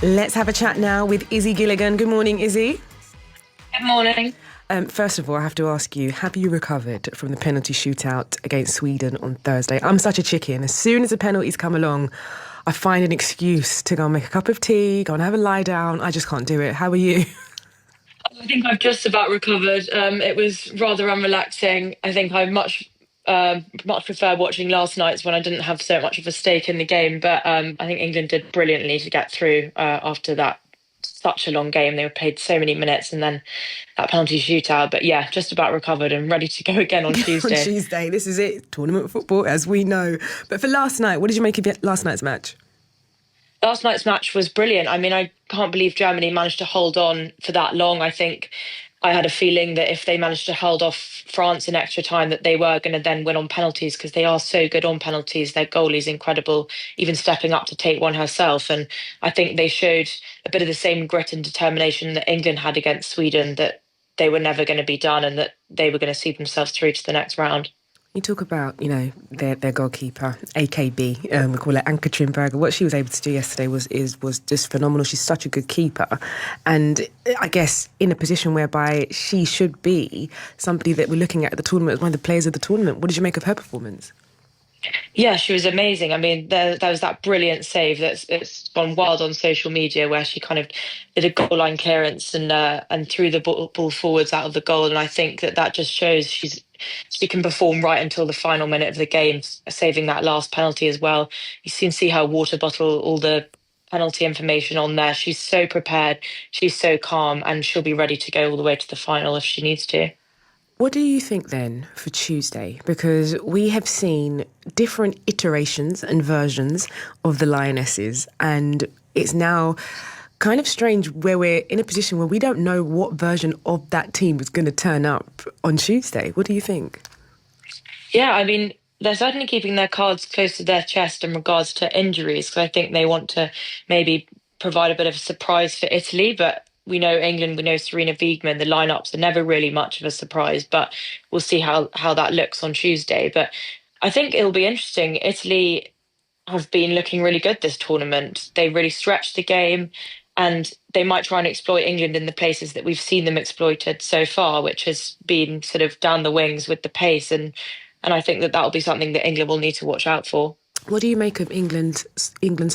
Let's have a chat now with Izzy Gilligan. Good morning, Izzy. Good morning. First of all, I have to ask you, have you recovered from the penalty shootout against Sweden on Thursday? I'm such a chicken. As soon as the penalties come along, I find an excuse to go and make a cup of tea, go and have a lie down. I just can't do it. How are you? I think I've just about recovered. It was rather unrelaxing. I think I much prefer watching last night's when I didn't have so much of a stake in the game. But I think England did brilliantly to get through after that such a long game. They were played so many minutes and then that penalty shootout. But yeah, just about recovered and ready to go again on On Tuesday. Tuesday, this is it. Tournament football, as we know. But for last night, what did you make of last night's match? Last night's match was brilliant. I mean, I can't believe Germany managed to hold on for that long. I think I had a feeling that if they managed to hold off France in extra time, that they were going to then win on penalties because they are so good on penalties. Their goalie's incredible, even stepping up to take one herself. And I think they showed a bit of the same grit and determination that England had against Sweden, that they were never going to be done and that they were going to see themselves through to the next round. You talk about, their goalkeeper, AKB, we call her Anke Trimberger. What she was able to do yesterday was just phenomenal. She's such a good keeper. And I guess in a position whereby she should be somebody that we're looking at the tournament as one of the players of the tournament. What did you make of her performance? Yeah, she was amazing. I mean, there was that brilliant save that's it's gone wild on social media where she kind of did a goal line clearance and threw the ball forwards out of the goal. And I think that just shows she can perform right until the final minute of the game, saving that last penalty as well. You can see her water bottle, all the penalty information on there. She's so prepared, she's so calm, and she'll be ready to go all the way to the final if she needs to. What do you think then for Tuesday? Because we have seen different iterations and versions of the Lionesses, and it's now kind of strange where we're in a position where we don't know what version of that team is going to turn up on Tuesday. What do you think? Yeah, I mean, they're certainly keeping their cards close to their chest in regards to injuries because I think they want to maybe provide a bit of a surprise for Italy. But we know England, we know Serena Wiegmann, the lineups are never really much of a surprise, but we'll see how that looks on Tuesday. But I think it'll be interesting. Italy have been looking really good this tournament. They really stretched the game and they might try and exploit England in the places that we've seen them exploited so far, which has been sort of down the wings with the pace. And I think that that'll be something that England will need to watch out for. What do you make of England's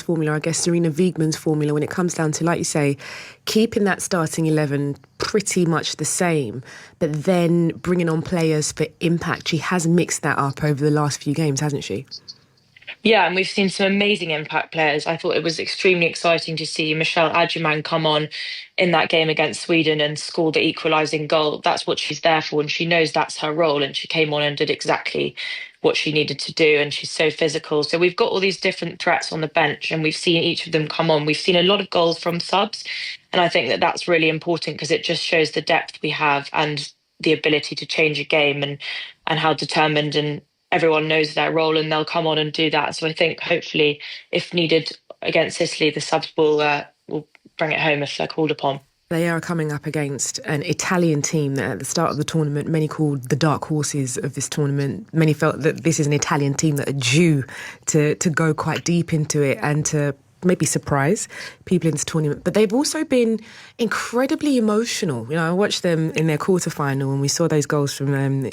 formula? I guess Serena Wiegmann's formula when it comes down to, like you say, keeping that starting 11 pretty much the same, but then bringing on players for impact. She has mixed that up over the last few games, hasn't she? Yeah, and we've seen some amazing impact players. I thought it was extremely exciting to see Michelle Adjumang come on in that game against Sweden and score the equalising goal. That's what she's there for, and she knows that's her role. And she came on and did exactly what she needed to do, and she's so physical. So we've got all these different threats on the bench, and we've seen each of them come on. We've seen a lot of goals from subs, and I think that that's really important because it just shows the depth we have and the ability to change a game and how determined and everyone knows their role and they'll come on and do that. So I think hopefully, if needed against Italy, the subs will bring it home if they're called upon. They are coming up against an Italian team that at the start of the tournament, many called the dark horses of this tournament. Many felt that this is an Italian team that are due to go quite deep into it and to maybe surprise people in this tournament. But they've also been incredibly emotional. I watched them in their quarterfinal and we saw those goals from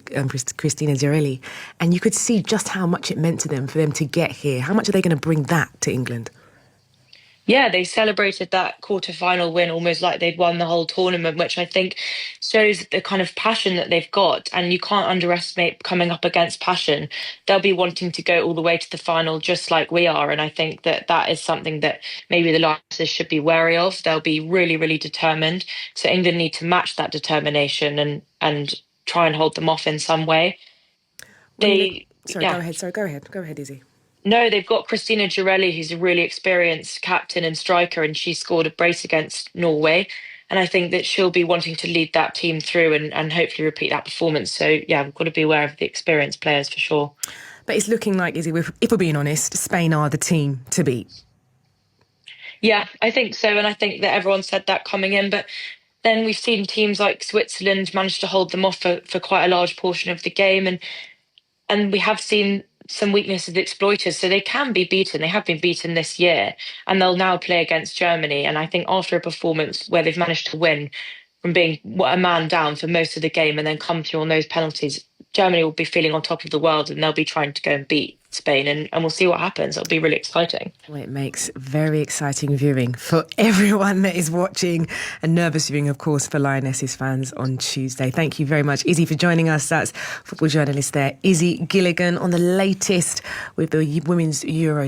Christina Girelli, and you could see just how much it meant to them for them to get here. How much are they going to bring that to England? Yeah, they celebrated that quarter-final win almost like they'd won the whole tournament, which I think shows the kind of passion that they've got. And you can't underestimate coming up against passion. They'll be wanting to go all the way to the final just like we are. And I think that that is something that maybe the Lionesses should be wary of. They'll be really, really determined. So England need to match that determination and try and hold them off in some way. When you look, They, sorry, yeah. go ahead, Izzy. No, they've got Christina Girelli, who's a really experienced captain and striker, and she scored a brace against Norway. And I think that she'll be wanting to lead that team through and hopefully repeat that performance. So, yeah, we've got to be aware of the experienced players for sure. But it's looking like, Izzy, if we're being honest, Spain are the team to beat. Yeah, I think so. And I think that everyone said that coming in. But then we've seen teams like Switzerland manage to hold them off for quite a large portion of the game. And we have seen some weaknesses exploited, so they can be beaten. They have been beaten this year, and they'll now play against Germany. And I think after a performance where they've managed to win from being a man down for most of the game and then come through on those penalties, Germany will be feeling on top of the world, and they'll be trying to go and beat Spain, and we'll see what happens. It'll be really exciting. Well, it makes very exciting viewing for everyone that is watching, and nervous viewing, of course, for Lionesses fans on Tuesday. Thank you very much, Izzy, for joining us. That's football journalist there, Izzy Gilligan, on the latest with the Women's Euro